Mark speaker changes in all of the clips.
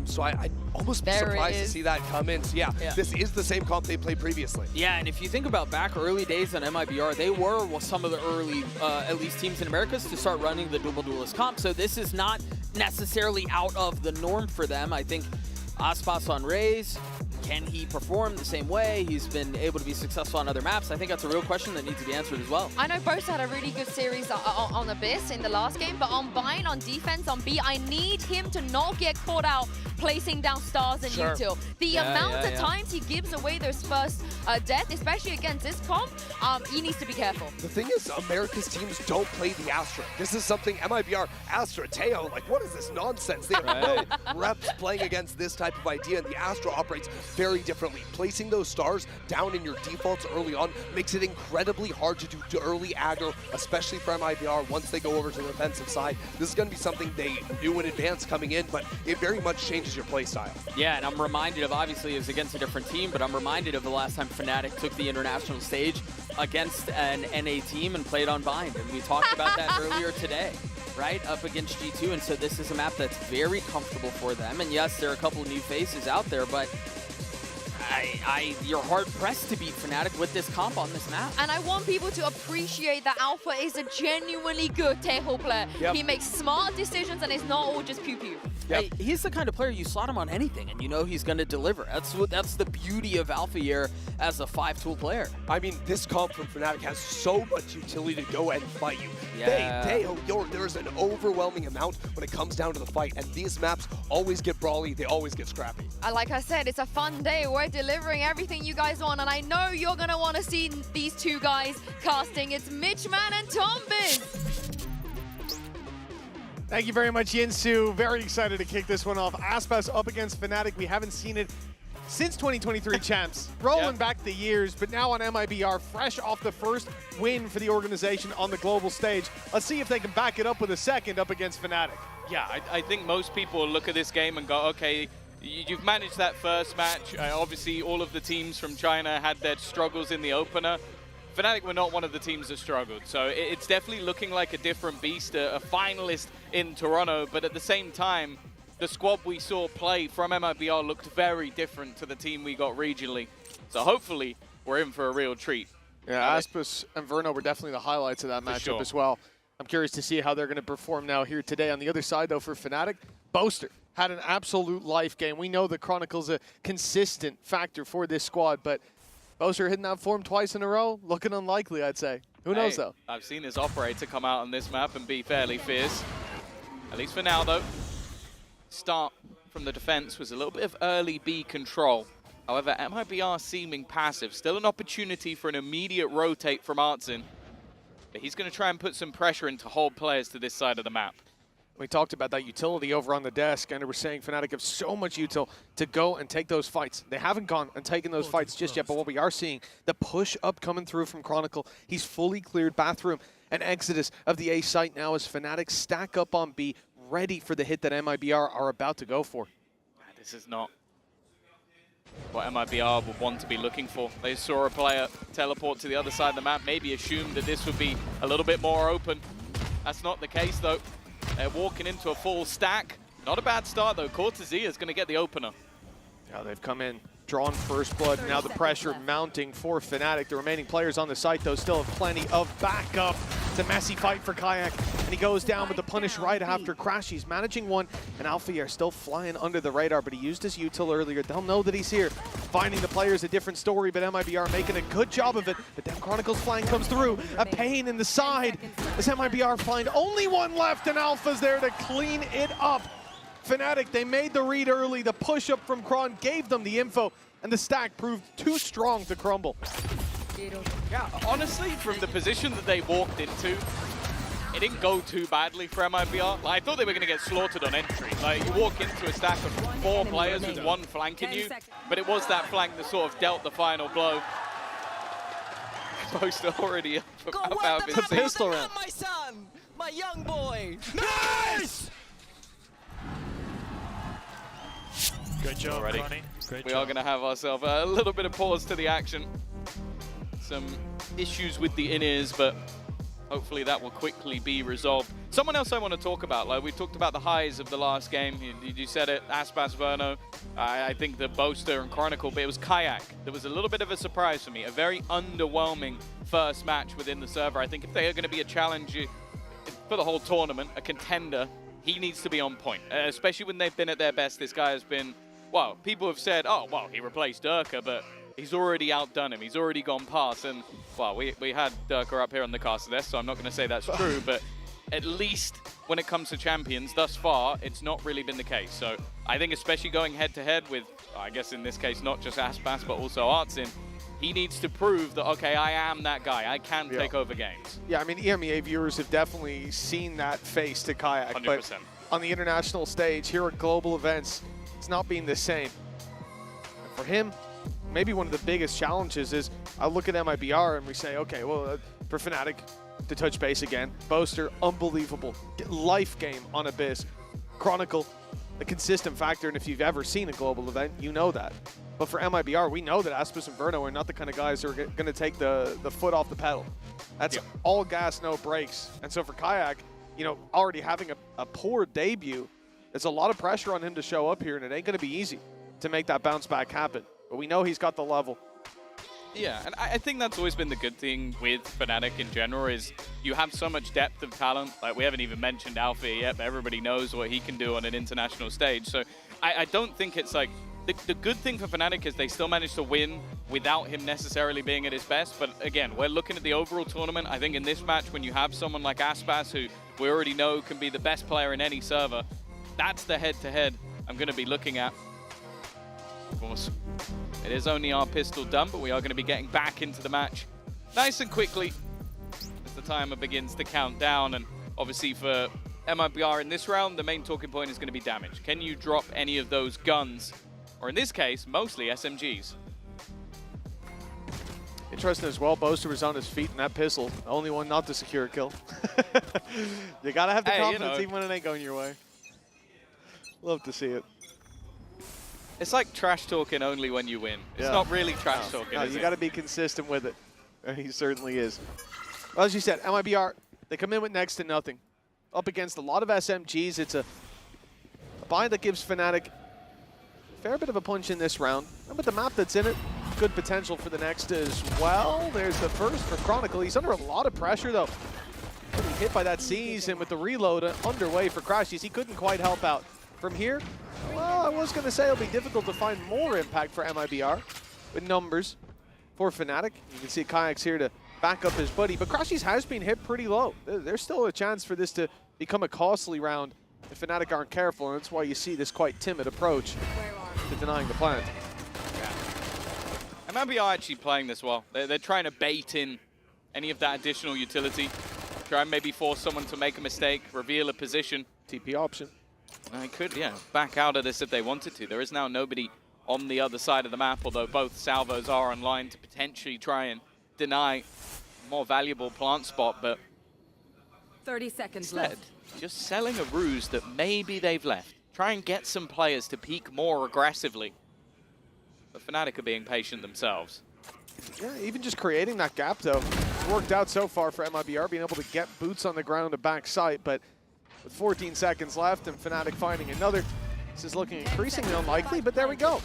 Speaker 1: So I'd almost be surprised to see that come in. So yeah, this is the same comp they played previously.
Speaker 2: Yeah, and if you think about back early days on MIBR, they were some of the early, at least teams in Americas, to start running the Double Duelist comp. So this is not necessarily out of the norm for them. I think Aspas on Raze, can he perform the same way? He's been able to be successful on other maps. I think that's a real question that needs to be answered as well.
Speaker 3: I know both had a really good series on Abyss in the last game, but on Bind, on defense, on B, I need him to not get caught out placing down stars and util. The amount of times he gives away those first death, especially against this comp, he needs to be careful.
Speaker 1: The thing is, America's teams don't play the Astra. This is something MIBR, Astra, Teo, like what is this nonsense? They have no reps playing against this type of idea, and the Astra operates very differently. Placing those stars down in your defaults early on makes it incredibly hard to do early aggro, especially for MIBR once they go over to the defensive side. This is going to be something they knew in advance coming in, but it very much changes your play style.
Speaker 2: Yeah, and I'm reminded of, obviously it was against a different team, but I'm reminded of the last time Fnatic took the international stage against an NA team and played on Bind, and we talked about that earlier today, right, up against G2, and so this is a map that's very comfortable for them, and yes, there are a couple of new faces out there, but you're hard-pressed to beat Fnatic with this comp on this map.
Speaker 3: And I want people to appreciate that Alpha is a genuinely good Taeho player. He makes smart decisions and it's not all just pew-pew.
Speaker 2: Hey, he's the kind of player you slot him on anything and you know he's going to deliver. That's the beauty of Alpha here as a 5-tool player.
Speaker 1: I mean, this comp from Fnatic has so much utility to go and fight you. There's an overwhelming amount when it comes down to the fight, and these maps always get brawly, they always get scrappy.
Speaker 3: Like I said, it's a fun day. We're delivering everything you guys want, and I know you're going to want to see these two guys casting. It's Mitchman and Tombiz.
Speaker 4: Thank you very much, Yinsu. Very excited to kick this one off. Aspas up against Fnatic. We haven't seen it since 2023 champs. Rolling back the years, but now on MIBR, fresh off the first win for the organization on the global stage. Let's see if they can back it up with a second up against Fnatic.
Speaker 5: Yeah, I think most people look at this game and go, okay, you've managed that first match. Obviously, all of the teams from China had their struggles in the opener. Fnatic were not one of the teams that struggled, so it's definitely looking like a different beast, a finalist in Toronto, but at the same time, the squad we saw play from MIBR looked very different to the team we got regionally. So hopefully, we're in for a real treat.
Speaker 4: Yeah, Aspas and Verno were definitely the highlights of that matchup as well. I'm curious to see how they're going to perform now here today. On the other side, though, for Fnatic, Boaster had an absolute life game. We know the Chronicle's a consistent factor for this squad, but Boaster hitting that form twice in a row, looking unlikely, I'd say. Who knows, though?
Speaker 5: I've seen his operator come out on this map and be fairly fierce. At least for now, though. Start from the defense was a little bit of early B control. However, MIBR seeming passive. Still an opportunity for an immediate rotate from Artsin. But he's going to try and put some pressure in to hold players to this side of the map.
Speaker 4: We talked about that utility over on the desk, and we're saying Fnatic have so much util to go and take those fights. They haven't gone and taken those fights just yet, but what we are seeing, the push up coming through from Chronicle. He's fully cleared Bathroom and Exodus of the A site now as Fnatic stack up on B, ready for the hit that MIBR are about to go for.
Speaker 5: This is not what MIBR would want to be looking for. They saw a player teleport to the other side of the map, maybe assumed that this would be a little bit more open. That's not the case, though. They're walking into a full stack. Not a bad start, though. Cortezia is going to get the opener.
Speaker 4: Yeah, they've come in, drawn first blood. Now the pressure mounting for Fnatic. The remaining players on the site, though, still have plenty of backup. It's a messy fight for Kayak, and he goes down with the punish right after Crash. He's managing one, and Alphayer still flying under the radar, but he used his util earlier. They'll know that he's here. Finding the players a different story, but MIBR making a good job of it. But then Chronicle's flying comes through. A pain in the side as MIBR find only one left, and Alpha's there to clean it up. Fnatic, they made the read early. The push-up from Kron gave them the info, and the stack proved too strong to crumble.
Speaker 5: Yeah, honestly, from the position that they walked into, it didn't go too badly for MIBR. Like, I thought they were going to get slaughtered on entry. Like, you walk into a stack of 4 players with one flanking you, but it was that flank that sort of dealt the final blow. Boaster already about
Speaker 6: the pistol round. My son, my young boy. Nice!
Speaker 7: Good job,
Speaker 5: Already.
Speaker 7: Ronnie. Great
Speaker 5: We
Speaker 7: job.
Speaker 5: are going to have ourselves a little bit of pause to the action. Some issues with the in-ears, but hopefully that will quickly be resolved. Someone else I want to talk about, like we talked about the highs of the last game. You said it, Aspas, Verno, I think the Boaster and Chronicle, but it was Kayak. There was a little bit of a surprise for me, a very underwhelming first match within the server. I think if they are going to be a challenger for the whole tournament, a contender, he needs to be on point, especially when they've been at their best. This guy has been, well, people have said, oh, well, he replaced Durka, but he's already outdone him. He's already gone past. And, well, we had Durka up here on the caster desk, so I'm not going to say that's true, but at least when it comes to champions, thus far, it's not really been the case. So I think especially going head-to-head with, I guess in this case, not just Aspas, but also Artsin, he needs to prove that, okay, I am that guy. I can take over games.
Speaker 4: Yeah, I mean, EMEA viewers have definitely seen that face to Kayak.
Speaker 5: 100%.
Speaker 4: But on the international stage, here at global events, it's not being the same. And for him, maybe one of the biggest challenges is I look at MIBR and we say, okay, well, for Fnatic to touch base again, Boaster, unbelievable. Life game on Abyss. Chronicle, a consistent factor, and if you've ever seen a global event, you know that. But for MIBR, we know that Aspas and Verno are not the kind of guys who are going to take the foot off the pedal. That's all gas, no brakes. And so for Kayak, you know, already having a poor debut, there's a lot of pressure on him to show up here, and it ain't going to be easy to make that bounce back happen. But we know he's got the level.
Speaker 5: Yeah, and I think that's always been the good thing with Fnatic in general is you have so much depth of talent. Like, we haven't even mentioned Alpha yet, but everybody knows what he can do on an international stage. So I don't think it's like... The good thing for Fnatic is they still managed to win without him necessarily being at his best. But again, we're looking at the overall tournament. I think in this match, when you have someone like Aspas, who we already know can be the best player in any server, that's the head-to-head I'm going to be looking at. Of course, it is only our pistol done, but we are going to be getting back into the match nice and quickly as the timer begins to count down. And obviously for MIBR in this round, the main talking point is going to be damage. Can you drop any of those guns? Or in this case, mostly SMGs.
Speaker 4: Interesting as well, Boaster was on his feet in that pistol. The only one not to secure a kill. You got to have the confidence even when it ain't going your way. Love to see it.
Speaker 5: It's like trash talking only when you win. It's not really trash talking,
Speaker 4: you got to be consistent with it. He certainly is. Well, as you said, MIBR, they come in with next to nothing. Up against a lot of SMGs. It's a buy that gives Fnatic fair bit of a punch in this round. And with the map that's in it, good potential for the next as well. There's the first for Chronicle. He's under a lot of pressure, though. Getting hit by that Seize, and with the reload underway for Crashies, he couldn't quite help out. From here, well, I was going to say it'll be difficult to find more impact for MIBR with numbers for Fnatic. You can see Kayak's here to back up his buddy, but Crashies has been hit pretty low. There's still a chance for this to become a costly round if Fnatic aren't careful, and that's why you see this quite timid approach to denying the plant.
Speaker 5: Yeah. MIBR actually playing this well. They're trying to bait in any of that additional utility. Try and maybe force someone to make a mistake, reveal a position.
Speaker 4: TP option.
Speaker 5: I could, back out of this if they wanted to. There is now nobody on the other side of the map, although both salvos are online to potentially try and deny a more valuable plant spot, but
Speaker 8: 30 seconds
Speaker 5: instead,
Speaker 8: left.
Speaker 5: Just selling a ruse that maybe they've left. Try and get some players to peak more aggressively. But Fnatic are being patient themselves.
Speaker 4: Yeah, even just creating that gap, though, it's worked out so far for MIBR, being able to get boots on the ground to back sight, but with 14 seconds left and Fnatic finding another, this is looking increasingly unlikely, but there we go.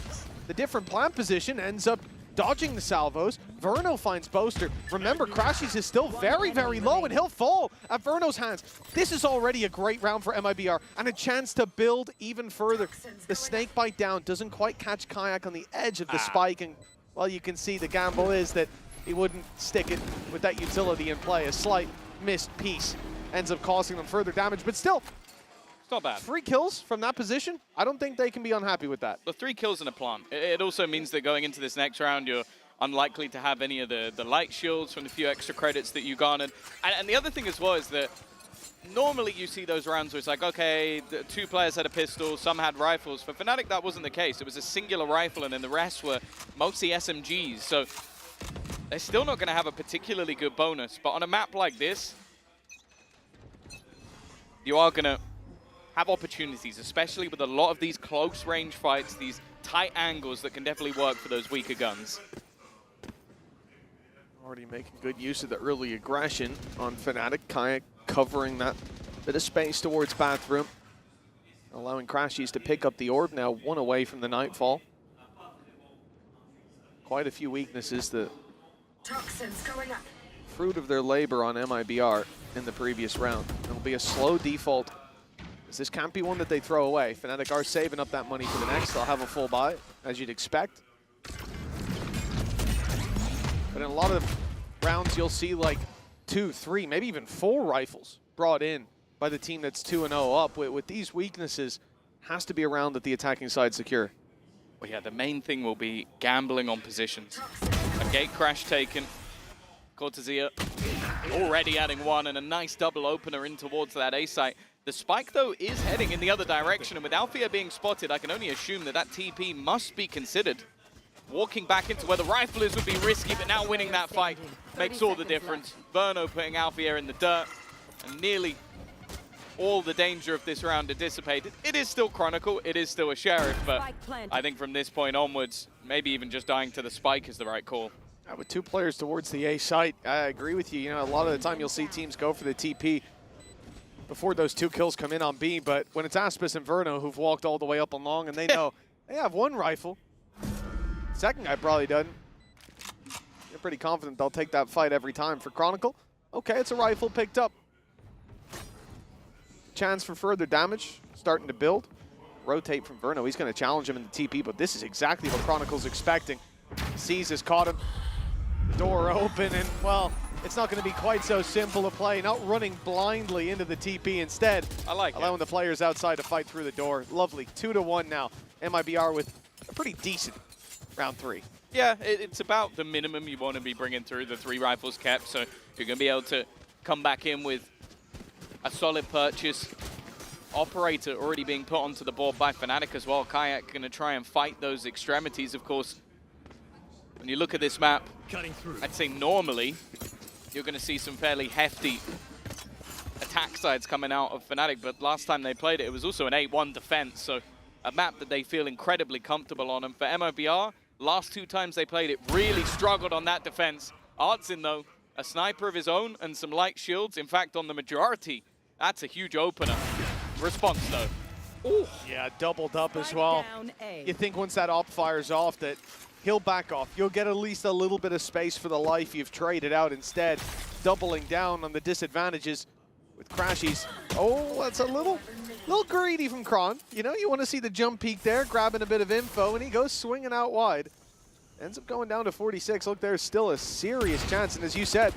Speaker 4: The different plant position ends up dodging the salvos. Verno finds Boaster. Remember, Crashies is still very, very low, and he'll fall at Verno's hands. This is already a great round for MIBR, and a chance to build even further. The snake bite down doesn't quite catch Kayak on the edge of the spike, and, well, you can see the gamble is that he wouldn't stick it with that utility in play. A slight missed piece ends up causing them further damage, but still,
Speaker 5: it's not bad.
Speaker 4: 3 kills from that position. I don't think they can be unhappy with that.
Speaker 5: The 3 kills in a plant. It also means that going into this next round, you're unlikely to have any of the light shields from the few extra credits that you garnered. And the other thing as well is that normally you see those rounds where it's like, okay, the 2 players had a pistol, some had rifles. For Fnatic, that wasn't the case. It was a singular rifle, and then the rest were mostly SMGs. So they're still not going to have a particularly good bonus. But on a map like this, you are going to have opportunities, especially with a lot of these close range fights, these tight angles that can definitely work for those weaker guns.
Speaker 4: Already making good use of the early aggression on Fnatic. Kayak covering that bit of space towards bathroom, allowing Crashies to pick up the orb, now 1 away from the Nightfall. Quite a few weaknesses, the
Speaker 8: Toxins going up.
Speaker 4: fruit of their labor on MIBR in the previous round. It'll be a slow default, as this can't be one that they throw away. Fnatic are saving up that money for the next. They'll have a full buy, as you'd expect. But in a lot of rounds, you'll see like 2, 3, maybe even 4 rifles brought in by the team that's 2-0 up. With these weaknesses, has to be a round that the attacking side secure.
Speaker 5: Well, yeah, the main thing will be gambling on positions. A gate crash taken. Cortezia already adding 1 and a nice double opener in towards that A site. The spike, though, is heading in the other direction, and with Althea being spotted, I can only assume that that TP must be considered. Walking back into where the rifle is would be risky, but now winning that fight makes all the difference. Verno putting Althea in the dirt, and nearly all the danger of this round are dissipated. It is still Chronicle, it is still a Sheriff, but I think from this point onwards, maybe even just dying to the spike is the right call.
Speaker 4: With 2 players towards the A site, I agree with you. You know, a lot of the time you'll see teams go for the TP before those 2 kills come in on B, but when it's Aspis and Verno who've walked all the way up and long and they know they have 1 rifle, second guy probably doesn't. They're pretty confident they'll take that fight every time. For Chronicle, okay, it's a rifle picked up. Chance for further damage, starting to build. Rotate from Verno, he's going to challenge him in the TP, but this is exactly what Chronicle's expecting. Sees has caught him, the door open, and well, it's not going to be quite so simple a play, not running blindly into the TP instead.
Speaker 5: I like
Speaker 4: allowing the players outside to fight through the door. Lovely, 2-1 now. MIBR with a pretty decent round 3.
Speaker 5: Yeah, it's about the minimum you want to be bringing through, the 3 rifles kept, so you're going to be able to come back in with a solid purchase. Operator already being put onto the board by Fnatic as well. Kayak going to try and fight those extremities, of course. When you look at this map, I'd say normally you're going to see some fairly hefty attack sides coming out of Fnatic, but last time they played it, it was also an 8-1 defense, so a map that they feel incredibly comfortable on. And for MIBR, last 2 times they played it, really struggled on that defense. Artsin, though, a sniper of his own and some light shields. In fact, on the majority, that's a huge opener. Response, though.
Speaker 4: Ooh. Yeah, doubled up as well. You think once that op fires off that he'll back off. You'll get at least a little bit of space for the life you've traded out instead. Doubling down on the disadvantages with Crashies. Oh, that's a little greedy from Kron. You know, you want to see the jump peek there, grabbing a bit of info, and he goes swinging out wide. Ends up going down to 46. Look, there's still a serious chance. And as you said,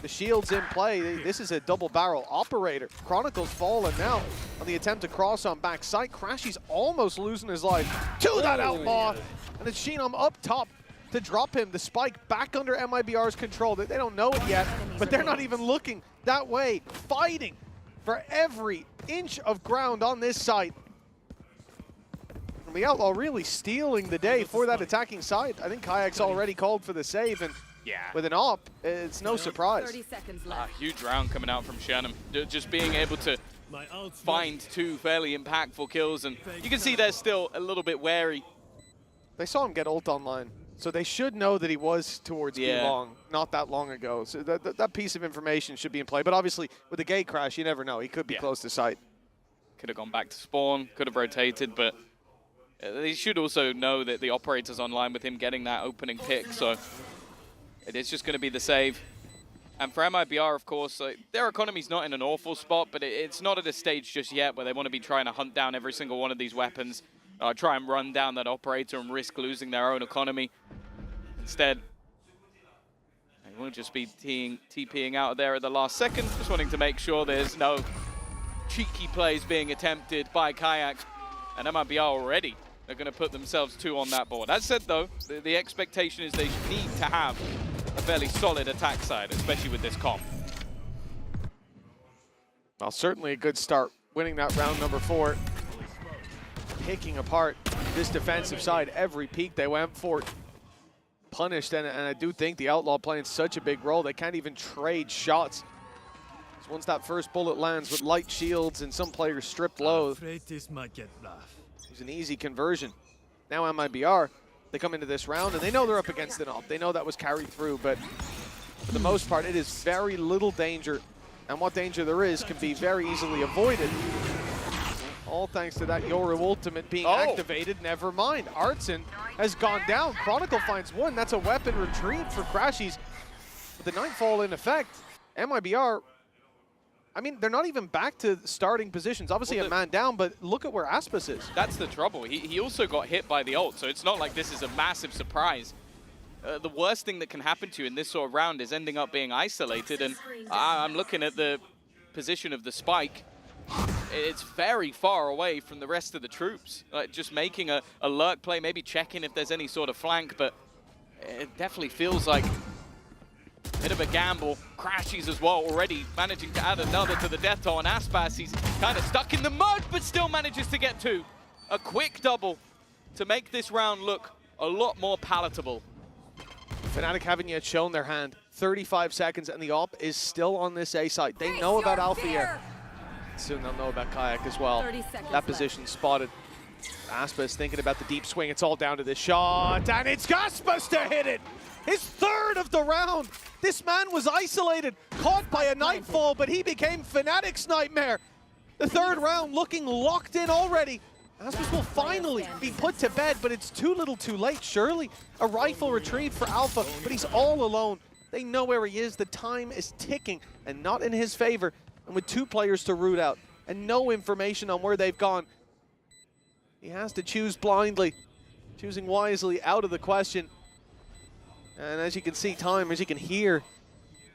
Speaker 4: the shield's in play. This is a double barrel operator. Chronicle's fallen now on the attempt to cross on backside. Crashies almost losing his life to that outlaw. And it's Sheenom up top to drop him. The spike back under MIBR's control. They don't know it yet, but they're not even looking that way. Fighting for every inch of ground on this site. And the outlaw really stealing the day for that attacking side. I think Kayak's already called for the save, and
Speaker 5: yeah,
Speaker 4: with an op, it's no surprise.
Speaker 8: 30 seconds left.
Speaker 5: Huge round coming out from Shannon. Just being able to find 2 fairly impactful kills, and you can see they're still a little bit wary.
Speaker 4: They saw him get ult online, so they should know that he was towards B-Long not that long ago. So that piece of information should be in play. But obviously, with the gate crash, you never know. He could be close to site.
Speaker 5: Could have gone back to spawn, could have rotated, but they should also know that the operator's online with him getting that opening pick, so it is just going to be the save. And for MIBR, of course, their economy's not in an awful spot, but it's not at a stage just yet where they want to be trying to hunt down every single one of these weapons, try and run down that operator and risk losing their own economy. Instead, they will just be TPing out of there at the last second, just wanting to make sure there's no cheeky plays being attempted by Kayak. And MIBR already are going to put themselves 2 on that board. That said, though, the expectation is they need to have a fairly solid attack side, especially with this comp.
Speaker 4: Well, certainly a good start, winning that round number 4. Picking apart this defensive side every peak they went for. Punished, and I do think the outlaw playing such a big role, they can't even trade shots. So once that first bullet lands with light shields and some players stripped low,
Speaker 7: This might get rough.
Speaker 4: it's an easy conversion. Now MIBR, they come into this round and they know they're up against an op. They know that was carried through, but For the most part, it is very little danger, and what danger there is can be very easily avoided. All thanks to that Yoru ultimate being activated. Never mind. Artson has gone down. Chronicle finds one. That's a weapon retrieved for Crashies. With the Nightfall in effect, MIBR, I mean, they're not even back to starting positions. Obviously a man down, but look at where Aspas is.
Speaker 5: That's the trouble. He also got hit by the ult, so it's not like this is a massive surprise. The worst thing that can happen to you in this sort of round is ending up being isolated, and I'm looking at the position of the spike. It's very far away from the rest of the troops. Like just making a lurk play, maybe checking if there's any sort of flank, but it definitely feels like a bit of a gamble. Crashies as well, already managing to add another to the death toll on Aspas. He's kind of stuck in the mud, but still manages to get two. A quick double to make this round look a lot more palatable.
Speaker 4: Fnatic haven't yet shown their hand. 35 seconds, and the op is still on this A site. They know about Alpha here. Soon they'll know about Kayak as well. That position spotted. Aspas thinking about the deep swing. It's all down to this shot, and it's Aspas to hit it! His third of the round! This man was isolated, caught by a Nightfall, but he became Fnatic's nightmare. The third round looking locked in already. Aspas will finally be put to bed, but it's too little too late, surely. A rifle retrieved for Alpha, but he's all alone. They know where he is. The time is ticking, and not in his favor. And with two players to root out, and no information on where they've gone, he has to choose blindly. Choosing wisely out of the question. And as you can see, as you can hear,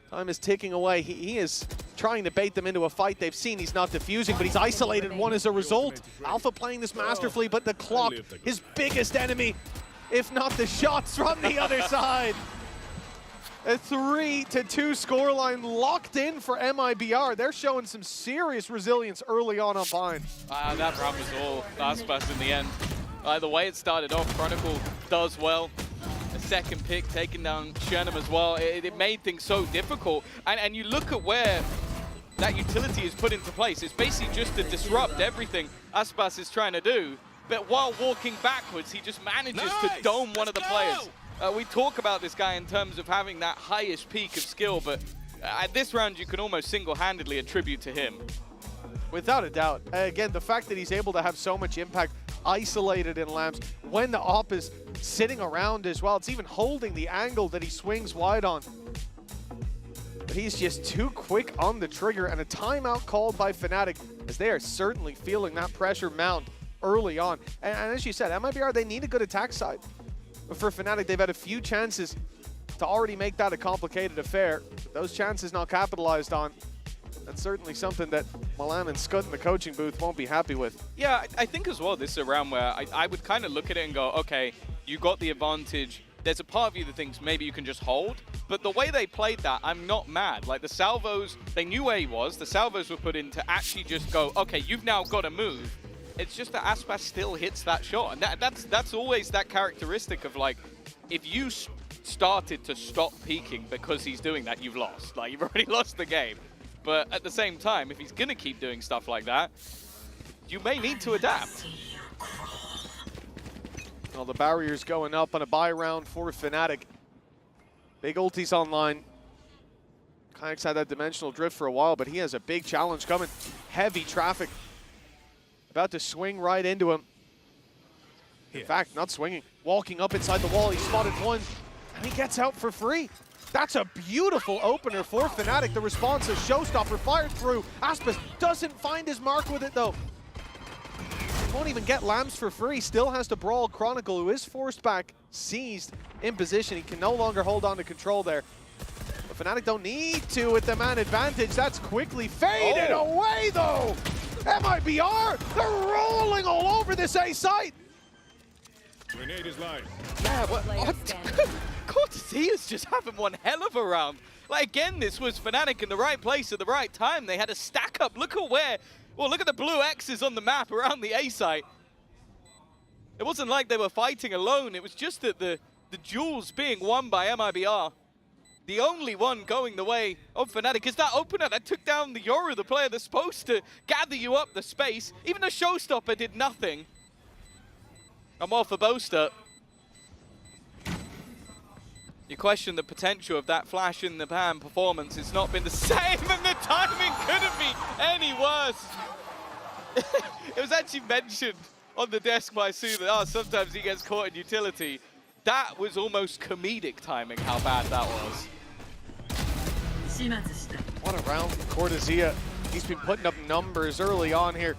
Speaker 4: time is ticking away. He is trying to bait them into a fight. They've seen he's not defusing, but he's isolated one as a result. Alpha playing this masterfully, but the clock, his biggest enemy, if not the shots from the other side. A 3-2 scoreline locked in for MIBR. They're showing some serious resilience early on Bind.
Speaker 5: That round was all Aspas in the end. The way it started off, Chronicle does well. A second pick, taking down Shenum as well. It made things so difficult. And you look at where that utility is put into place. It's basically just to disrupt everything Aspas is trying to do. But while walking backwards, he just manages to dome one of the players. We talk about this guy in terms of having that highest peak of skill, but at this round, you can almost single-handedly attribute to him.
Speaker 4: Without a doubt. Again, the fact that he's able to have so much impact isolated in lamps when the op is sitting around as well. It's even holding the angle that he swings wide on. But he's just too quick on the trigger, and a timeout called by Fnatic, as they are certainly feeling that pressure mount early on. And as you said, MIBR, they need a good attack side. But for Fnatic, they've had a few chances to already make that a complicated affair. But those chances not capitalized on. That's certainly something that Malam and Scott in the coaching booth won't be happy with.
Speaker 5: Yeah, I think as well, this is a round where I would kind of look at it and go, okay, you got the advantage. There's a part of you that thinks maybe you can just hold. But the way they played that, I'm not mad. Like the salvos, they knew where he was. The salvos were put in to actually just go, okay, you've now got to move. It's just that Aspas still hits that shot. And that's always that characteristic of like, if you started to stop peaking because he's doing that, you've lost. Like you've already lost the game. But at the same time, if he's going to keep doing stuff like that, you may need to adapt.
Speaker 4: Well, the barrier's going up on a buy round for Fnatic. Big ulti's online. Kayak's had that dimensional drift for a while, but he has a big challenge coming. Heavy traffic. About to swing right into him. In fact, not swinging. Walking up inside the wall, he spotted one, and he gets out for free. That's a beautiful opener for Fnatic. The response is Showstopper fired through. Aspas doesn't find his mark with it, though. He won't even get Lambs for free. Still has to brawl Chronicle, who is forced back, seized in position. He can no longer hold on to control there. But Fnatic don't need to with the man advantage. That's quickly faded away, though. MIBR, they're rolling all over this A site.
Speaker 7: Grenade is live.
Speaker 5: Yeah, what? Cortesia's just having one hell of a round. Like, again, this was Fnatic in the right place at the right time. They had a stack up. Look at where, well, look at the blue X's on the map around the A site. It wasn't like they were fighting alone. It was just that the duels being won by MIBR. The only one going the way of Fnatic is that opener that took down the Yoru, the player that's supposed to gather you up the space. Even the Showstopper did nothing. I'm all for Boaster. You question the potential of that flash in the pan performance. It's not been the same, and the timing couldn't be any worse. It was actually mentioned on the desk by Sue that, oh, sometimes he gets caught in utility. That was almost comedic timing, how bad that was.
Speaker 4: What a round from Cortezia. He's been putting up numbers early on here.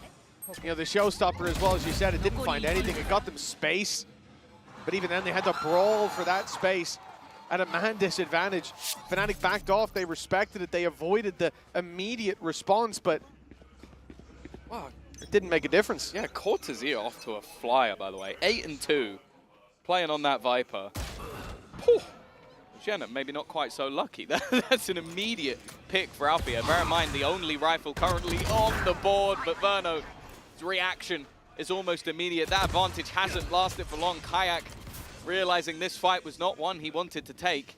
Speaker 4: You know, the showstopper, as well as you said, it didn't find anything. It got them space. But even then, they had to brawl for that space at a man disadvantage. Fnatic backed off. They respected it. They avoided the immediate response, but wow, it didn't make a difference.
Speaker 5: Yeah, Cortezia off to a flyer, by the way. 8-2, playing on that Viper. Whew. Jenna, maybe not quite so lucky. That's an immediate pick for Alfia. Bear in mind, the only rifle currently on the board, but Verno's reaction is almost immediate. That advantage hasn't lasted for long. Kayak realizing this fight was not one he wanted to take.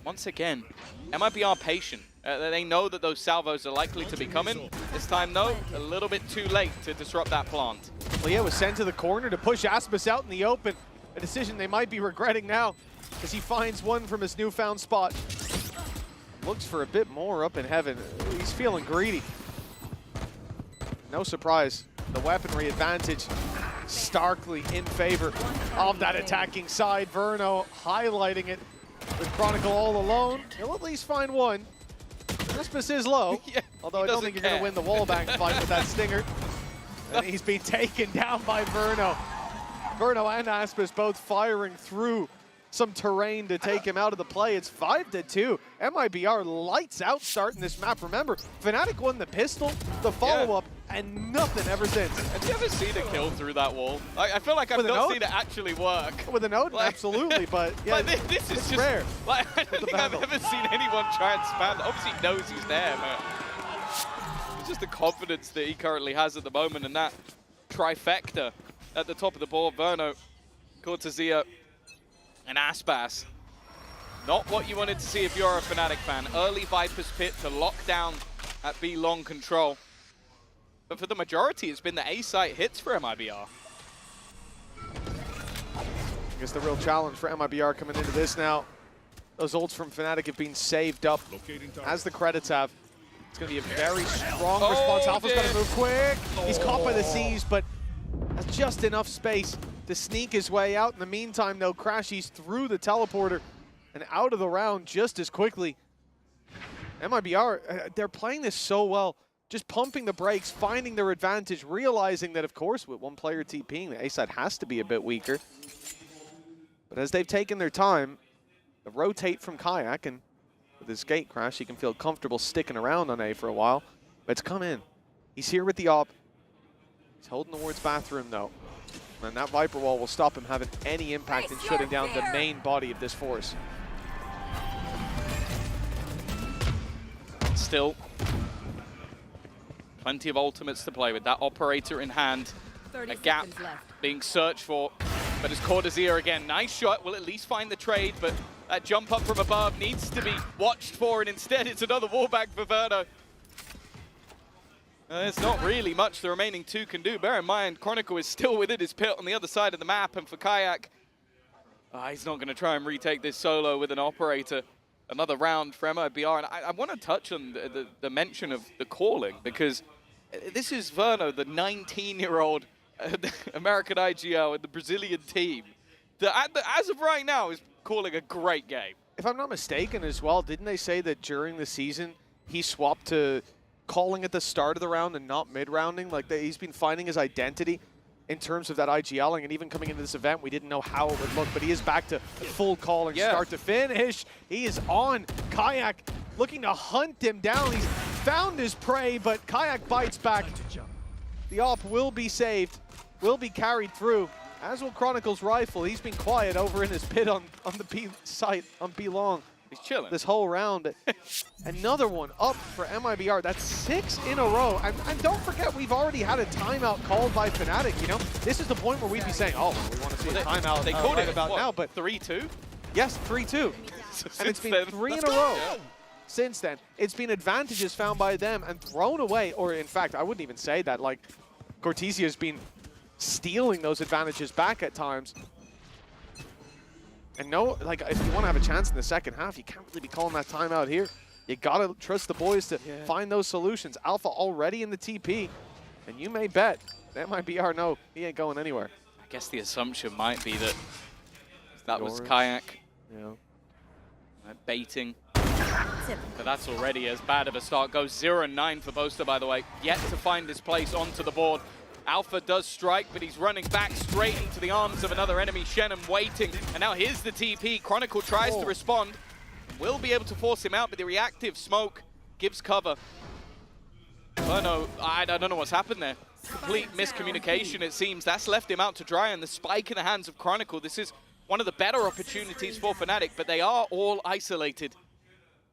Speaker 5: Once again, MIBR patient. They know that those salvos are likely to be coming. This time, though, a little bit too late to disrupt that plant.
Speaker 4: Well, yeah, was sent to the corner to push Aspas out in the open. A decision they might be regretting now as he finds one from his newfound spot. Looks for a bit more up in heaven. He's feeling greedy. No surprise, the weaponry advantage starkly in favor of that attacking side. Verno highlighting it with Chronicle all alone. He'll at least find one. Aspas is low,
Speaker 5: Yeah,
Speaker 4: although I don't think you're going to win the wallbang fight with that stinger. And he's been taken down by Verno. Verno and Aspas both firing through some terrain to take him out of the play. It's 5-2. MIBR lights out starting this map. Remember, Fnatic won the pistol, the follow-up, and nothing ever since.
Speaker 5: Have you ever seen a kill through that wall? I feel like I've not seen it actually work.
Speaker 4: With a node,
Speaker 5: Like,
Speaker 4: absolutely, but yeah,
Speaker 5: but this is just
Speaker 4: rare.
Speaker 5: Like, I don't think I've ever seen anyone try and spam. Obviously, he knows he's there, but it's just the confidence that he currently has at the moment, and that trifecta at the top of the board. Verno, Cortezia, and Aspas. Not what you wanted to see if you're a Fnatic fan. Early Viper's Pit to lock down at B long control. But for the majority, it's been the A site hits for MIBR.
Speaker 4: I guess the real challenge for MIBR coming into this now, those ults from Fnatic have been saved up, as the credits have. It's going to be a very strong response. Alpha's got to move quick. He's caught by the C's, but has just enough space to sneak his way out. In the meantime, though, Crashy's through the teleporter and out of the round just as quickly. MIBR, they're playing this so well. Just pumping the brakes, finding their advantage, realizing that, of course, with one player TPing, the A side has to be a bit weaker. But as they've taken their time, the rotate from Kayak, and with his gate crash, he can feel comfortable sticking around on A for a while. But it's come in. He's here with the op. He's holding the ward's bathroom, though. And that Viper Wall will stop him having any impact in shutting down the main body of this force.
Speaker 5: Still, plenty of ultimates to play with. That operator in hand, a gap being searched for. But it's Cortezia again. Nice shot, will at least find the trade, but that jump up from above needs to be watched for, and instead it's another wallbang for Verno. There's not really much the remaining two can do. Bear in mind, Chronicle is still within his pit on the other side of the map, and for Kayak, he's not going to try and retake this solo with an operator. Another round for MIBR, and I want to touch on the mention of the calling, because this is Verno, the 19-year-old American IGL and the Brazilian team, that as of right now is calling a great game.
Speaker 4: If I'm not mistaken as well, didn't they say that during the season he swapped to calling at the start of the round and not mid-rounding? Like, he's been finding his identity in terms of that IGLing, and even coming into this event, we didn't know how it would look, but he is back to full calling, start to finish. He is on Kayak, looking to hunt him down. He's found his prey, but Kayak bites back. The op will be saved, will be carried through, as will Chronicle's rifle. He's been quiet over in his pit on the B site, on B long.
Speaker 5: He's chilling
Speaker 4: this whole round. Another one up for MIBR. That's 6 in a row. And don't forget, we've already had a timeout called by Fnatic, you know? This is the point where we'd be saying, oh, we want to see a timeout
Speaker 5: they called
Speaker 4: right
Speaker 5: it
Speaker 4: about
Speaker 5: what,
Speaker 4: now, but
Speaker 5: 3-2?
Speaker 4: Yes, 3-2. And it's been 3 in a row since then. It's been advantages found by them and thrown away, or in fact, I wouldn't even say that. Like, Cortezia has been stealing those advantages back at times. And no, like, if you want to have a chance in the second half, you can't really be calling that timeout here. You got to trust the boys to find those solutions. Alpha already in the TP, and you may bet that MIBR, no, he ain't going anywhere.
Speaker 5: I guess the assumption might be that that was Kayak baiting. But that's already as bad of a start. Goes 0-9 for Boaster, by the way. Yet to find his place onto the board. Alpha does strike, but he's running back straight into the arms of another enemy. Shenum waiting, and now here's the TP. Chronicle tries to respond. Will be able to force him out, but the reactive smoke gives cover. Oh no, I don't know what's happened there. Complete miscommunication, it seems. That's left him out to dry, and the spike in the hands of Chronicle. This is one of the better opportunities for Fnatic, but they are all isolated.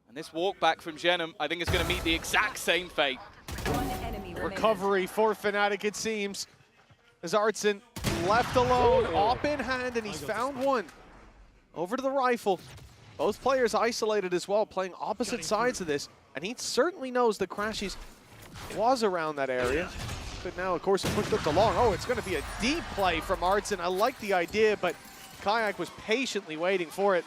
Speaker 5: And this walk back from Shenum, I think, is going to meet the exact same fate.
Speaker 4: Recovery for Fnatic, it seems. As Artson left alone, op in hand, and he's found one. Over to the rifle. Both players isolated as well, playing opposite sides of this. And he certainly knows that Crashies was around that area. But now, of course, it pushed up the long. Oh, it's going to be a deep play from Artson. I like the idea, but Kayak was patiently waiting for it.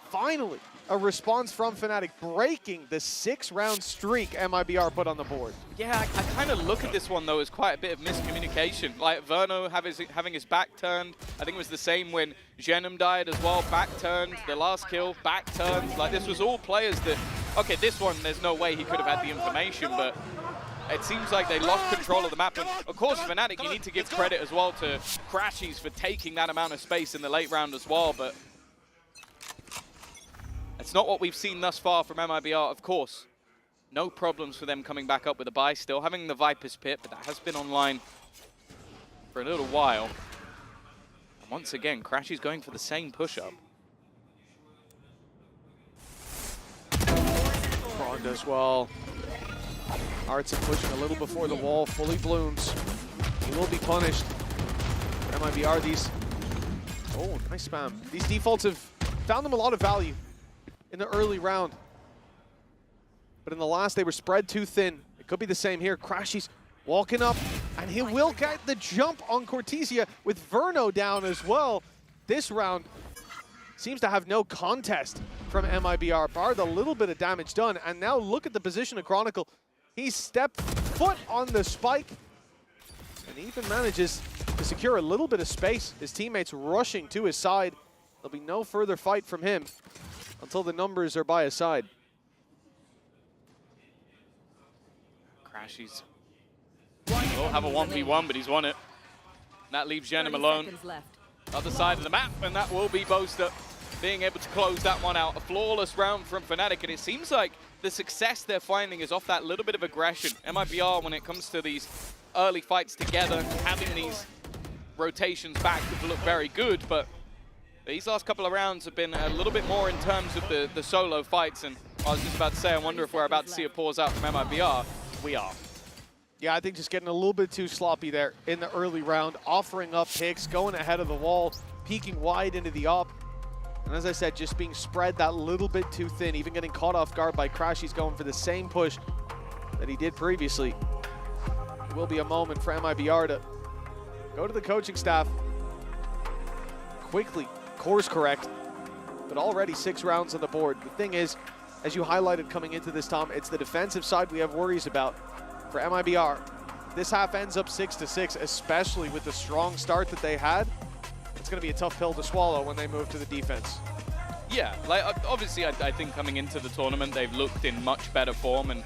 Speaker 4: Finally, a response from Fnatic, breaking the 6-round streak MIBR put on the board.
Speaker 5: Yeah, I kind of look at this one, though, as quite a bit of miscommunication. Like, Verno having his back turned. I think it was the same when Shenum died as well. Back turned. The last kill, back turned. Like, this was all players that... Okay, this one, there's no way he could have had the information, but it seems like they lost control of the map. And, of course, Fnatic, you need to give credit as well to Crashies for taking that amount of space in the late round as well, but... It's not what we've seen thus far from MIBR, of course. No problems for them coming back up with a buy, still having the Viper's Pit, but that has been online for a little while. And once again, Crashies going for the same push-up.
Speaker 4: Bond as well. Artson pushing a little before the wall, fully blooms. He will be punished. MIBR, these... Oh, nice spam. These defaults have found them a lot of value in the early round. But in the last, they were spread too thin. It could be the same here. Crashies walking up, and he will get the jump on Cortesia with Verno down as well. This round seems to have no contest from MIBR, bar the little bit of damage done. And now look at the position of Chronicle. He stepped foot on the spike, and he even manages to secure a little bit of space. His teammates rushing to his side. There'll be no further fight from him until the numbers are by his side.
Speaker 5: Crashies will have a 1v1, but he's won it. That leaves Shenum alone. Other side of the map, and that will be Boaster being able to close that one out. A flawless round from Fnatic, and it seems like the success they're finding is off that little bit of aggression. MIBR, when it comes to these early fights together, having these rotations back to look very good, but these last couple of rounds have been a little bit more in terms of the solo fights, and I was just about to say, I wonder if we're about to see a pause out from MIBR. We are.
Speaker 4: Yeah, I think just getting a little bit too sloppy there in the early round, offering up picks, going ahead of the wall, peeking wide into the op. And as I said, just being spread that little bit too thin, even getting caught off guard by Crashies going for the same push that he did previously. It will be a moment for MIBR to go to the coaching staff, quickly course correct, but already 6 rounds on the board. The thing is, as you highlighted coming into this, Tom, it's the defensive side we have worries about. For MIBR, this half ends up 6-6, especially with the strong start that they had. It's going to be a tough pill to swallow when they move to the defense.
Speaker 5: Yeah, like obviously I think coming into the tournament, they've looked in much better form, and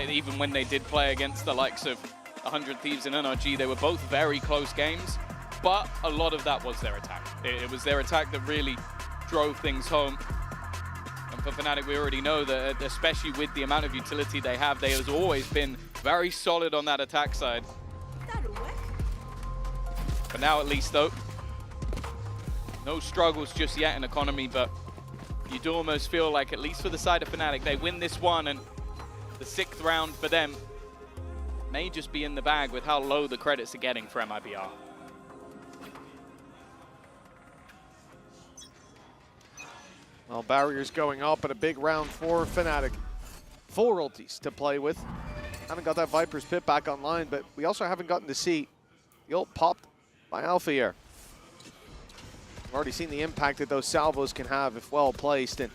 Speaker 5: even when they did play against the likes of 100 Thieves and NRG, they were both very close games, but a lot of that was their attack. It was their attack that really drove things home. And for Fnatic, we already know that, especially with the amount of utility they have, they have always been very solid on that attack side. But now at least, though, no struggles just yet in economy, but you do almost feel like, at least for the side of Fnatic, they win this one, and the 6th round for them may just be in the bag with how low the credits are getting for MIBR.
Speaker 4: Well, barriers going up and a big round for Fnatic. Full royalties to play with. Haven't got that Viper's Pit back online, but we also haven't gotten to see the ult popped by Alpha here. We've already seen the impact that those salvos can have if well placed, and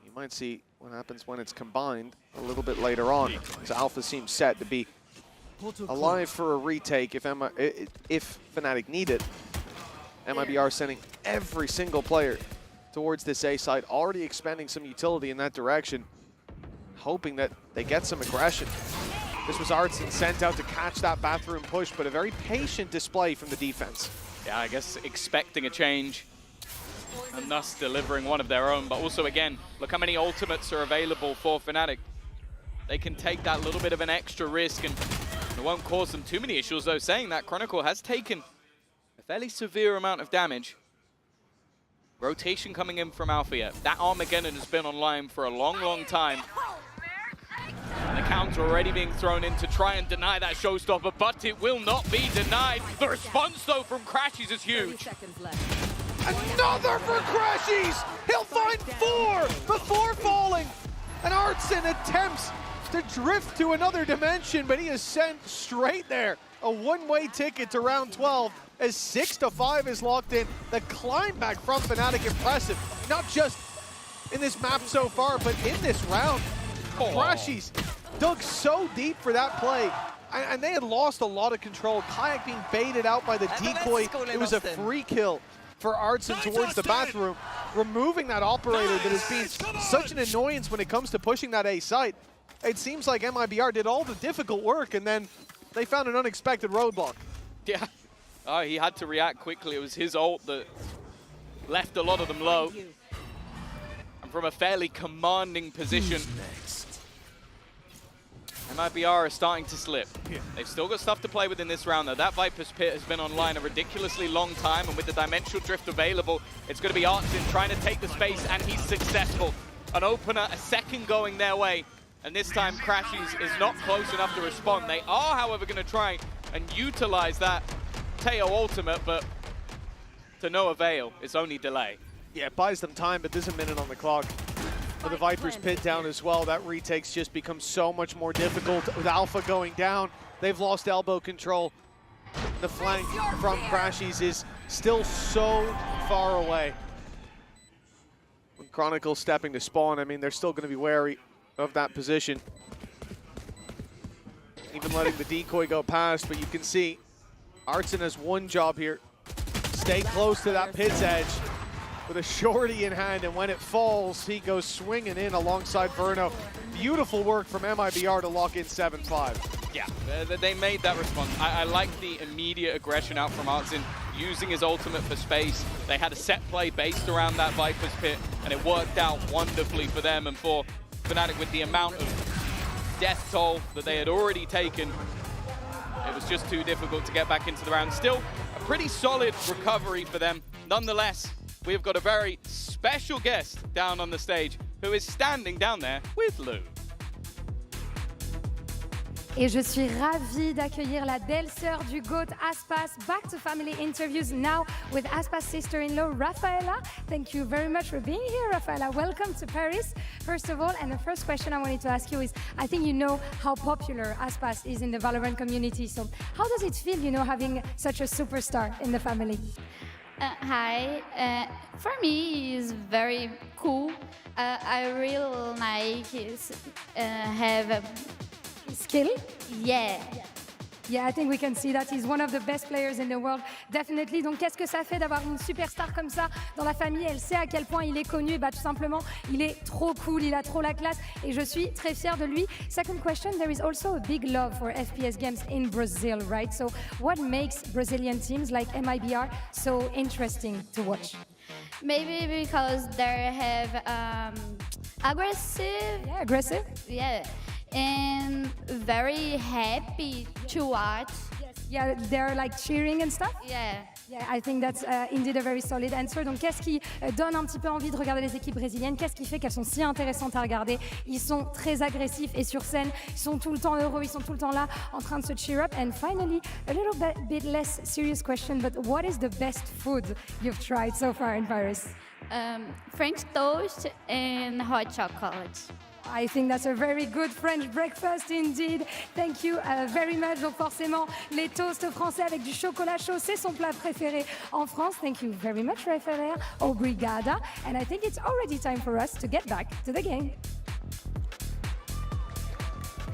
Speaker 4: you might see what happens when it's combined a little bit later on. So Alpha seems set to be alive for a retake if Fnatic need it. MIBR sending every single player towards this A side, already expending some utility in that direction, hoping that they get some aggression. This was Artson sent out to catch that bathroom push, but a very patient display from the defense.
Speaker 5: Yeah, I guess expecting a change and thus delivering one of their own. But also, again, look how many ultimates are available for Fnatic. They can take that little bit of an extra risk, and it won't cause them too many issues, though. Saying that, Chronicle has taken a fairly severe amount of damage. Rotation coming in from Alpha yet. That Armageddon has been online for a long, long time. And the counter already being thrown in to try and deny that showstopper, but it will not be denied. The response, though, from Crashies is huge.
Speaker 4: Another for Crashies! He'll find 4 before falling! And Artson attempts to drift to another dimension, but he is sent straight there. A one-way ticket to round 12 as 6-5 is locked in. The climb back from Fnatic impressive, not just in this map so far, but in this round. Crashies dug so deep for that play, and they had lost a lot of control. Kayak being baited out by the decoy. It was a free kill for Artson towards the bathroom, removing that operator that has been such an annoyance when it comes to pushing that A site. It seems like MIBR did all the difficult work, and then they found an unexpected roadblock.
Speaker 5: Yeah, he had to react quickly. It was his ult that left a lot of them low. And from a fairly commanding position, MIBR are starting to slip. They've still got stuff to play with in this round, though. That Viper's Pit has been online a ridiculously long time, and with the Dimensional Drift available, it's going to be Artson trying to take the space, and he's successful. An opener, a second going their way, and this time Crashies is not close enough to respond. They are, however, going to try and utilize that Teo ultimate, but to no avail. It's only delay.
Speaker 4: Yeah, it buys them time, but there's a minute on the clock. With the Viper's Pit down as well, that retake's just become so much more difficult. With Alpha going down, they've lost elbow control. The flank from Crashies is still so far away. When Chronicle stepping to spawn, I mean, they're still going to be wary of that position. Even letting the decoy go past, but you can see Artson has one job here. Stay close to that pit's edge with a shorty in hand, and when it falls, he goes swinging in alongside Verno. Beautiful work from MIBR to lock in 7-5.
Speaker 5: Yeah, they made that response. I like the immediate aggression out from Artson, using his ultimate for space. They had a set play based around that Viper's Pit, and it worked out wonderfully for them and for Fnatic. With the amount of death toll that they had already taken, it was just too difficult to get back into the round. Still, a pretty solid recovery for them. Nonetheless, we've got a very special guest down on the stage who is standing down there with Lou.
Speaker 9: Et je suis ravie d'accueillir la belle-sœur du GOAT, Aspas, back to family interviews now with Aspas' sister-in-law, Rafaela. Thank you very much for being here, Rafaela. Welcome to Paris, first of all. And the first question I wanted to ask you is, I think you know how popular Aspas is in the Valorant community. So how does it feel, you know, having such a superstar in the family?
Speaker 10: Hi, for me it's very cool. I really like have a
Speaker 9: skill.
Speaker 10: Yeah.
Speaker 9: Yeah, I think we can see that. He's one of the best players in the world, definitely. Donc, qu'est-ce que ça fait d'avoir une superstar comme ça dans la famille? Elle sait à quel point il est connu. Bah, tout simplement, il est trop cool, il a trop la classe, et je suis très fière de lui. Second question, there is also a big love for FPS games in Brazil, right? So, what makes Brazilian teams like MIBR so interesting to watch?
Speaker 10: Maybe because they have aggressive.
Speaker 9: Yeah, aggressive.
Speaker 10: Yeah. And very happy to watch.
Speaker 9: Yeah, they're like cheering and stuff.
Speaker 10: Yeah.
Speaker 9: Yeah, I think that's indeed a very solid answer. Donc, qu'est-ce qui donne un petit peu envie de regarder les équipes brésiliennes? Qu'est-ce qui fait qu'elles sont si intéressantes à regarder? Ils sont très agressifs et sur scène, ils sont tout le temps heureux, ils sont tout le temps là en train de se cheer up. And finally, a little bit less serious question, but what is the best food you've tried so far in Paris?
Speaker 10: French toast and hot chocolate.
Speaker 9: I think that's a very good French breakfast indeed. Thank you very much. Donc forcément, les toasts français avec du chocolat chaud, c'est son plat préféré en France. Thank you very much, Referer. Obrigada. And I think it's already time for us to get back to the game.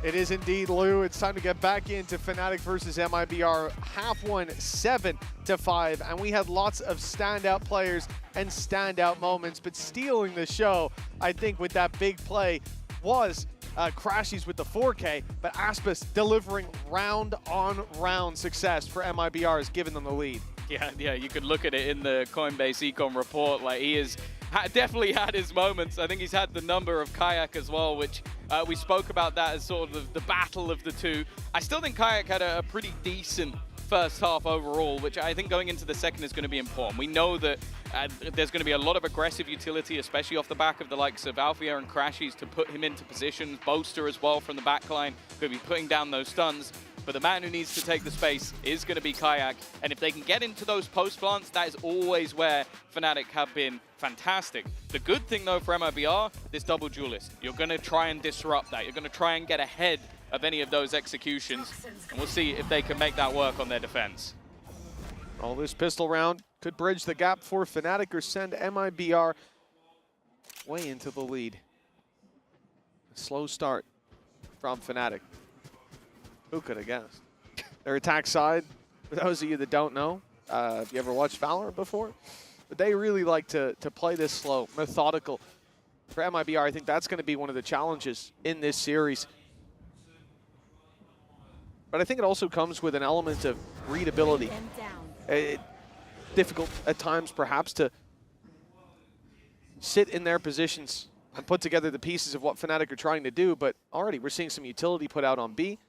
Speaker 4: It is indeed, Lou. It's time to get back into Fnatic versus MIBR. Half one, 7-5. And we had lots of standout players and standout moments. But stealing the show, I think, with that big play was Crashies with the 4K. But Aspas delivering round-on-round success for MIBR has given them the lead.
Speaker 5: Yeah, you could look at it in the Coinbase Econ report. Like, he is definitely had his moments. I think he's had the number of Kayak as well, which we spoke about that as sort of the battle of the two. I still think Kayak had a pretty decent first half overall, which I think going into the second is going to be important. We know that there's going to be a lot of aggressive utility, especially off the back of the likes of Alfia and Crashies to put him into positions. Boaster as well from the backline, going to be putting down those stuns. But the man who needs to take the space is going to be Kayak. And if they can get into those post plants, that is always where Fnatic have been fantastic. The good thing, though, for MIBR, this double duelist. You're going to try and disrupt that. You're going to try and get ahead of any of those executions. And we'll see if they can make that work on their defense.
Speaker 4: All this pistol round could bridge the gap for Fnatic or send MIBR way into the lead. A slow start from Fnatic. Who could have guessed? Their attack side, for those of you that don't know, if you ever watched VALORANT before, but they really like to play this slow, methodical. For MIBR, I think that's going to be one of the challenges in this series. But I think it also comes with an element of readability. Difficult at times, perhaps, to sit in their positions and put together the pieces of what Fnatic are trying to do, but already we're seeing some utility put out on B.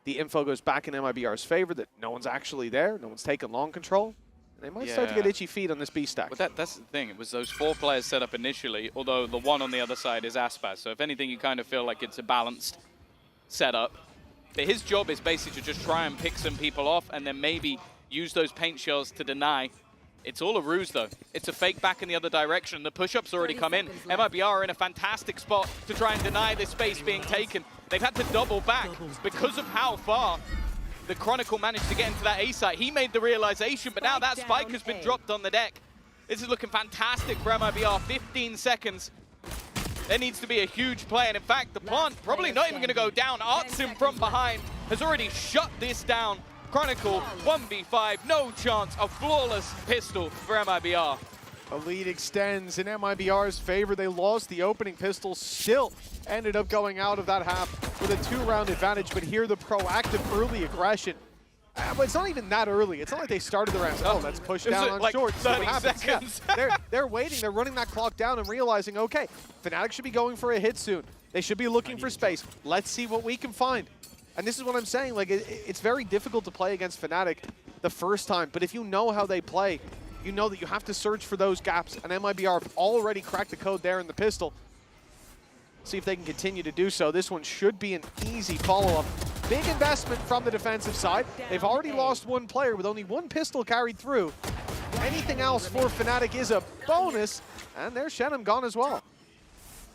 Speaker 4: The info goes back in MIBR's favor that no one's actually there, no one's taken long control. They might start to get itchy feet on this B stack.
Speaker 5: But that's the thing, it was those 4 players set up initially, although the one on the other side is Aspas. So if anything, you kind of feel like it's a balanced setup. But his job is basically to just try and pick some people off and then maybe use those paint shells to deny. It's all a ruse, though. It's a fake back in the other direction. The push-up's already come in. MIBR are in a fantastic spot to try and deny this space being taken. They've had to double back because of how far the Chronicle managed to get into that A site. He made the realization, but now that spike has been dropped on the deck. This is looking fantastic for MIBR. 15 seconds. There needs to be a huge play, and in fact, the plant probably not even going to go down. Artsim from behind has already shut this down. Chronicle, 1v5, no chance, a flawless pistol for MIBR.
Speaker 4: A lead extends in MIBR's favor. They lost the opening pistol, still ended up going out of that half with a 2-round advantage, but here the proactive early aggression. But it's not even that early. It's not like they started the round. Oh, let's push down on
Speaker 5: like
Speaker 4: short.
Speaker 5: 30 seconds.
Speaker 4: Yeah. They're waiting. They're running that clock down and realizing, okay, Fnatic should be going for a hit soon. They should be looking for space. Let's see what we can find. And this is what I'm saying. Like, it's very difficult to play against Fnatic the first time. But if you know how they play, you know that you have to search for those gaps. And MIBR have already cracked the code there in the pistol. See if they can continue to do so. This one should be an easy follow-up. Big investment from the defensive side. They've already lost one player with only one pistol carried through. Anything else for Fnatic is a bonus. And there's Shenum gone as well.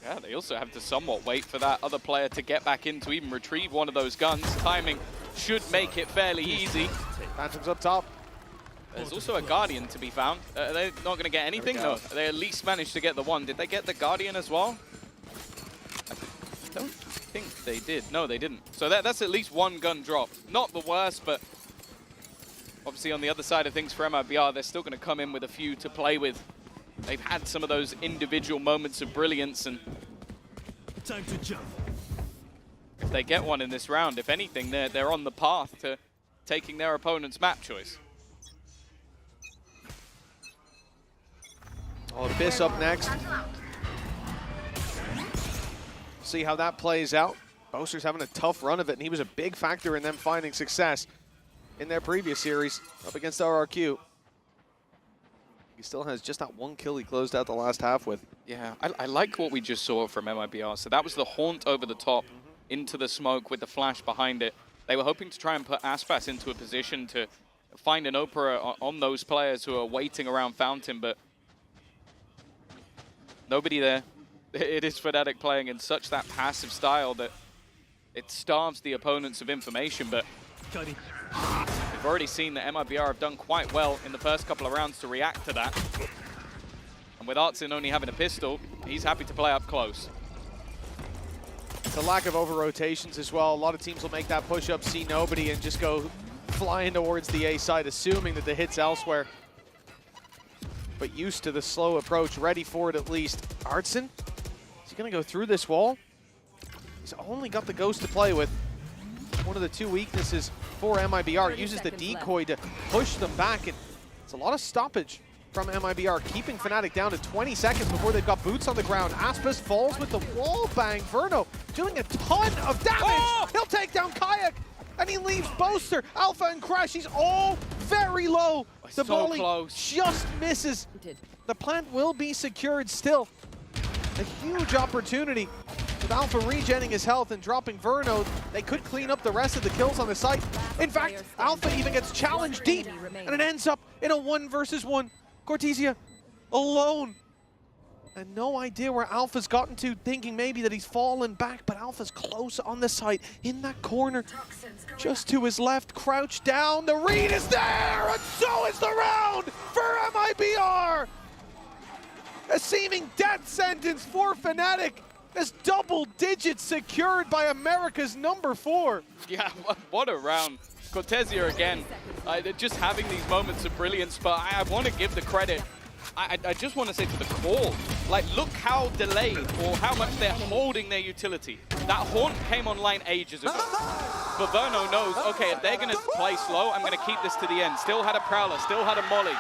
Speaker 5: Yeah, they also have to somewhat wait for that other player to get back in to even retrieve one of those guns. Timing should make it fairly easy.
Speaker 4: Phantom's up top.
Speaker 5: There's also a Guardian to be found. Are they not going to get anything? No, they at least managed to get the one. Did they get the Guardian as well? I don't think they did. No, they didn't. So that's at least one gun drop. Not the worst, but obviously on the other side of things for MIBR, they're still going to come in with a few to play with. They've had some of those individual moments of brilliance, and
Speaker 6: time to jump.
Speaker 5: If they get one in this round, if anything, they're on the path to taking their opponent's map choice.
Speaker 4: Oh, Abyss up next. See how that plays out. Boaster's having a tough run of it, and he was a big factor in them finding success in their previous series up against RRQ. He still has just that one kill he closed out the last half with.
Speaker 5: Yeah, I like what we just saw from MIBR. So that was the haunt over the top into the smoke with the flash behind it. They were hoping to try and put Aspas into a position to find an Opera on those players who are waiting around Fountain, but nobody there. It is Fnatic playing in such that passive style that it starves the opponents of information, but we've already seen that MIBR have done quite well in the first couple of rounds to react to that. And with Artsin only having a pistol, he's happy to play up close.
Speaker 4: The lack of over-rotations as well. A lot of teams will make that push-up, see nobody, and just go flying towards the A side, assuming that the hit's elsewhere. But used to the slow approach, ready for it at least. Artsin, is he going to go through this wall? He's only got the Ghost to play with. One of the two weaknesses for MIBR. Uses the decoy to push them back, and it's a lot of stoppage from MIBR, keeping Fnatic down to 20 seconds before they've got boots on the ground. Aspas falls with the wall bang. Verno doing a ton of damage. Oh! He'll take down Kayak, and he leaves Boaster, Alpha, and Crash. He's all very low. The
Speaker 5: so
Speaker 4: volley
Speaker 5: close.
Speaker 4: just misses. The plant will be secured still. A huge opportunity with Alpha regenning his health and dropping Verno. They could clean up the rest of the kills on the site. In fact, Alpha even gets challenged deep, and it ends up in a 1 versus 1. Cortesia alone. And no idea where Alpha's gotten to, thinking maybe that he's fallen back, but Alpha's close on the site, in that corner, just to his left, crouched down. The read is there, and so is the round for MIBR. A seeming death sentence for Fnatic, as double digits secured by America's number 4.
Speaker 5: Yeah, what a round. Cortesia again, just having these moments of brilliance, but I want to give the credit. I just want to say to the core, like, look how delayed or how much they're holding their utility. That Haunt came online ages ago. But Verno knows, okay, if they're going to play slow, I'm going to keep this to the end. Still had a Prowler, still had a Molly.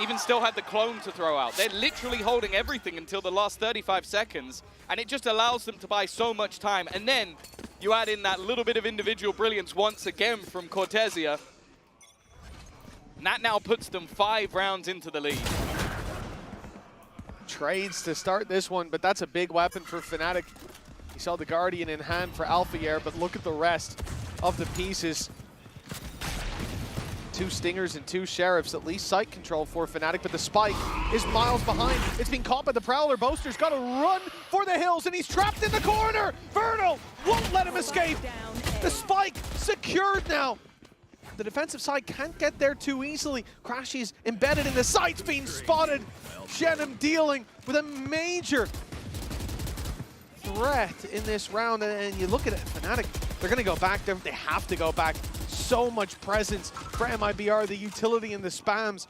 Speaker 5: Even still had the clone to throw out. They're literally holding everything until the last 35 seconds, and it just allows them to buy so much time. And then you add in that little bit of individual brilliance once again from Cortesia. And that now puts them 5 rounds into the lead.
Speaker 4: Trades to start this one, but that's a big weapon for Fnatic. You saw the Guardian in hand for Alphayer, but look at the rest of the pieces. 2 Stingers and 2 Sheriffs, at least site control for Fnatic, but the spike is miles behind. It's being caught by the Prowler. Boaster's got to run for the hills, and he's trapped in the corner. Verno won't let him escape. The spike secured now. The defensive side can't get there too easily. Crashy's embedded in the sights, being spotted. Shenum dealing with a major threat in this round, and you look at it, Fnatic, they're going to go back. They have to go back. So much presence for MIBR, the utility and the spams.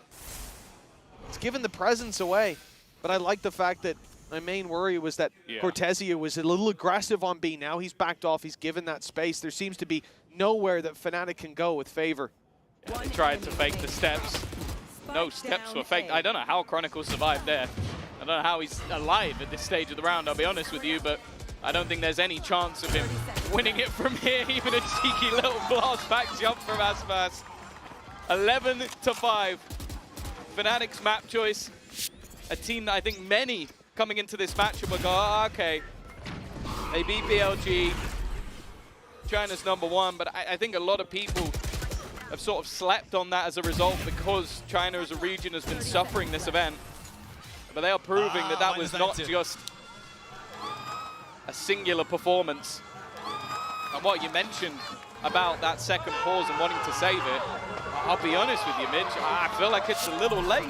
Speaker 4: It's given the presence away, but I like the fact that my main worry was that Cortesia was a little aggressive on B. Now he's backed off, he's given that space. There seems to be nowhere that Fnatic can go with favor.
Speaker 5: Yeah, they tried to fake the steps. No steps were faked. I don't know how Chronicle survived there. I don't know how he's alive at this stage of the round, I'll be honest with you, but I don't think there's any chance of him winning it from here. Even a cheeky little blast back jump from Aspas. 11-5. Fnatic's map choice. A team that I think many coming into this matchup will go, oh, okay, they beat BLG. China's #1, but I think a lot of people have sort of slept on that as a result because China as a region has been suffering this event. But they are proving that that was not just a singular performance. And what you mentioned about that second pause and wanting to save it, I'll be honest with you, Mitch, I feel like it's a little late.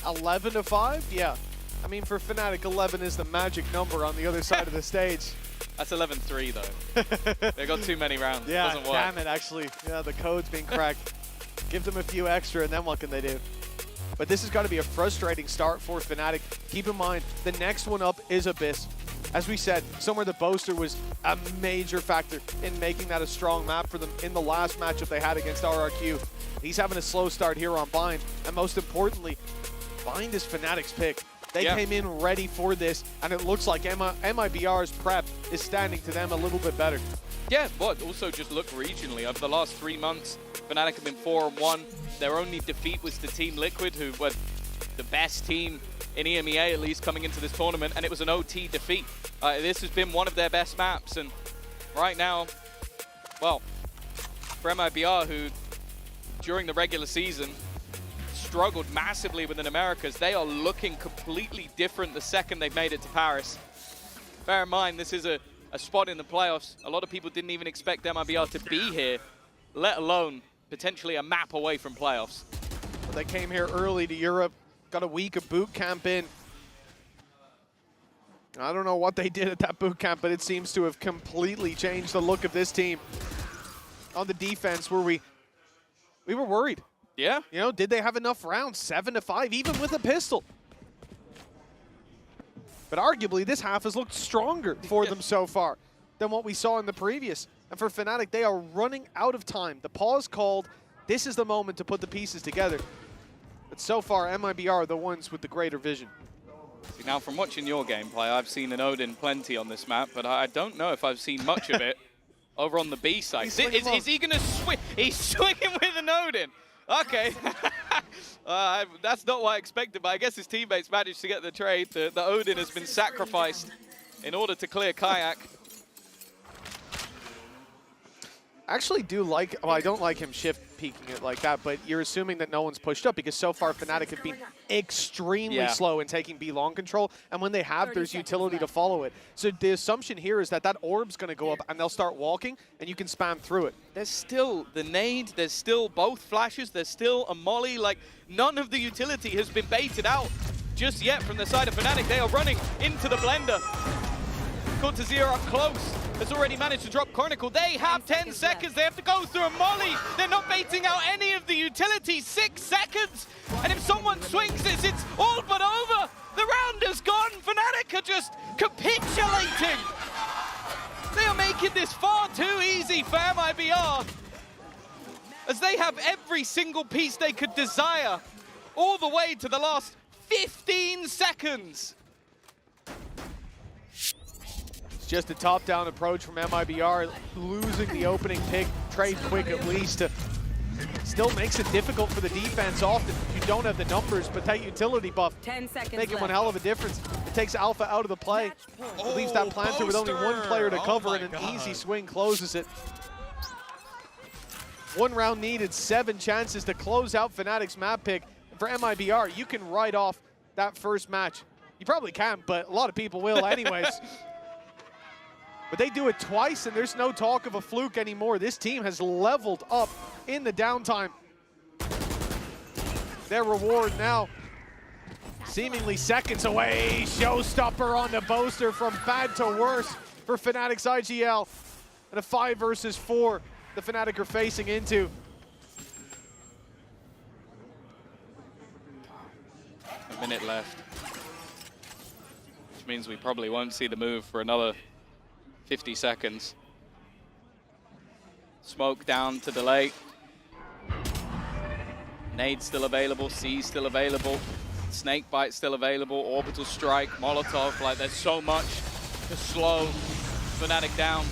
Speaker 4: 11-5? Yeah. I mean, for Fnatic, 11 is the magic number on the other side of the stage.
Speaker 5: That's 11-3, though. They got too many rounds.
Speaker 4: Yeah,
Speaker 5: doesn't work.
Speaker 4: Damn it, actually. Yeah, the code's being cracked. Give them a few extra, and then what can they do? But this has got to be a frustrating start for Fnatic. Keep in mind, the next one up is Abyss. As we said, somewhere the Boaster was a major factor in making that a strong map for them in the last matchup they had against RRQ. He's having a slow start here on Bind, and most importantly, Bind is Fnatic's pick. They came in ready for this, and it looks like MIBR's prep is standing to them a little bit better.
Speaker 5: Yeah, but also just look regionally. Over the last 3 months, Fnatic have been 4-1. Their only defeat was to Team Liquid, who were the best team in EMEA, at least, coming into this tournament, and it was an OT defeat. This has been one of their best maps, and right now, well, for MIBR, who during the regular season struggled massively within Americas. They are looking completely different the second they've made it to Paris. Bear in mind, this is a spot in the playoffs. A lot of people didn't even expect MIBR to be here, let alone potentially a map away from playoffs.
Speaker 4: Well, they came here early to Europe, got a week of boot camp in. I don't know what they did at that boot camp, but it seems to have completely changed the look of this team. On the defense, we were worried.
Speaker 5: Yeah.
Speaker 4: You know, did they have enough rounds? 7-5, even with a pistol. But arguably, this half has looked stronger for them so far than what we saw in the previous. And for Fnatic, they are running out of time. The pause called. This is the moment to put the pieces together. But so far, MIBR are the ones with the greater vision.
Speaker 5: See, now, from watching your gameplay, I've seen an Odin plenty on this map, but I don't know if I've seen much of it over on the B side. Is he going to swing? He's swinging with an Odin. Okay. That's not what I expected, but I guess his teammates managed to get the trade. The Odin has been sacrificed in order to clear Kayak.
Speaker 4: I actually do like, well, I don't like him shift peeking it like that, but you're assuming that no one's pushed up because so far Fnatic have been extremely slow in taking B long control, and when they have, there's utility to follow it. So the assumption here is that that orb's going to go up and they'll start walking and you can spam through it.
Speaker 5: There's still the nade, there's still both flashes, there's still a molly, like none of the utility has been baited out just yet from the side of Fnatic. They are running into the blender. Cortazir up close, has already managed to drop Chronicle. They have 10 seconds, they have to go through a molly. They're not baiting out any of the utility, 6 seconds. And if someone swings this, it's all but over. The round is gone, Fnatic are just capitulating. They are making this far too easy for MIBR, as they have every single piece they could desire, all the way to the last 15 seconds.
Speaker 4: Just a top-down approach from MIBR, losing the opening pick, trade quick at least. Still makes it difficult for the defense often if you don't have the numbers, but that utility buff
Speaker 6: 10 seconds
Speaker 4: making
Speaker 6: left.
Speaker 4: one hell of a difference. It takes Alpha out of the play. It leaves that planter with only one player to cover, and an easy swing closes it. 1 round needed, 7 chances to close out Fnatic's map pick. For MIBR, you can write off that first match. You probably can, but a lot of people will anyways. But they do it twice, and there's no talk of a fluke anymore. This team has leveled up in the downtime. Their reward now seemingly seconds away. Showstopper on the Boaster, from bad to worse for Fnatic's IGL. And a 5 versus 4 the Fnatic are facing into.
Speaker 5: A minute left, which means we probably won't see the move for another 50 seconds. Smoke down to delay. Nade still available, C still available, Snake Bite still available, Orbital Strike, Molotov. Like, there's so much to slow Fnatic down.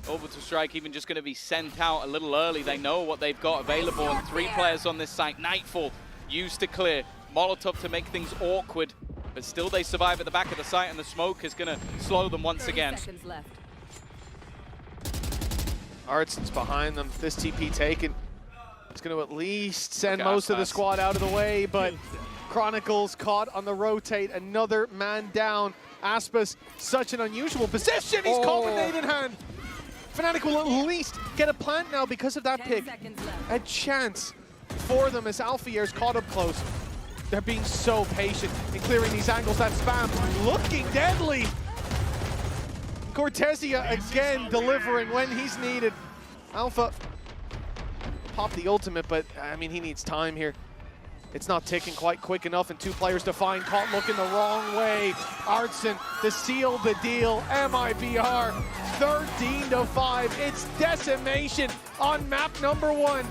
Speaker 5: Orbital Strike even just going to be sent out a little early. They know what they've got available, and 3 players on this site. Nightfall used to clear, Molotov to make things awkward. But still they survive at the back of the site, and the smoke is going to slow them once again.
Speaker 4: Artson's behind them. This TP taken. It's going to at least send most of the squad out of the way, but Chronicles caught on the rotate. Another man down. Aspas, such an unusual position. He's caught with nade in hand. Fnatic will at least get a plant now because of that pick. A chance for them as Alfier's caught up close. They're being so patient in clearing these angles. That spam looking deadly. Cortezia again delivering when he's needed. Alpha popped the ultimate, but I mean, he needs time here. It's not ticking quite quick enough, and 2 players to find. Caught looking the wrong way. Artson to seal the deal. MIBR 13-5. It's decimation on map number 1.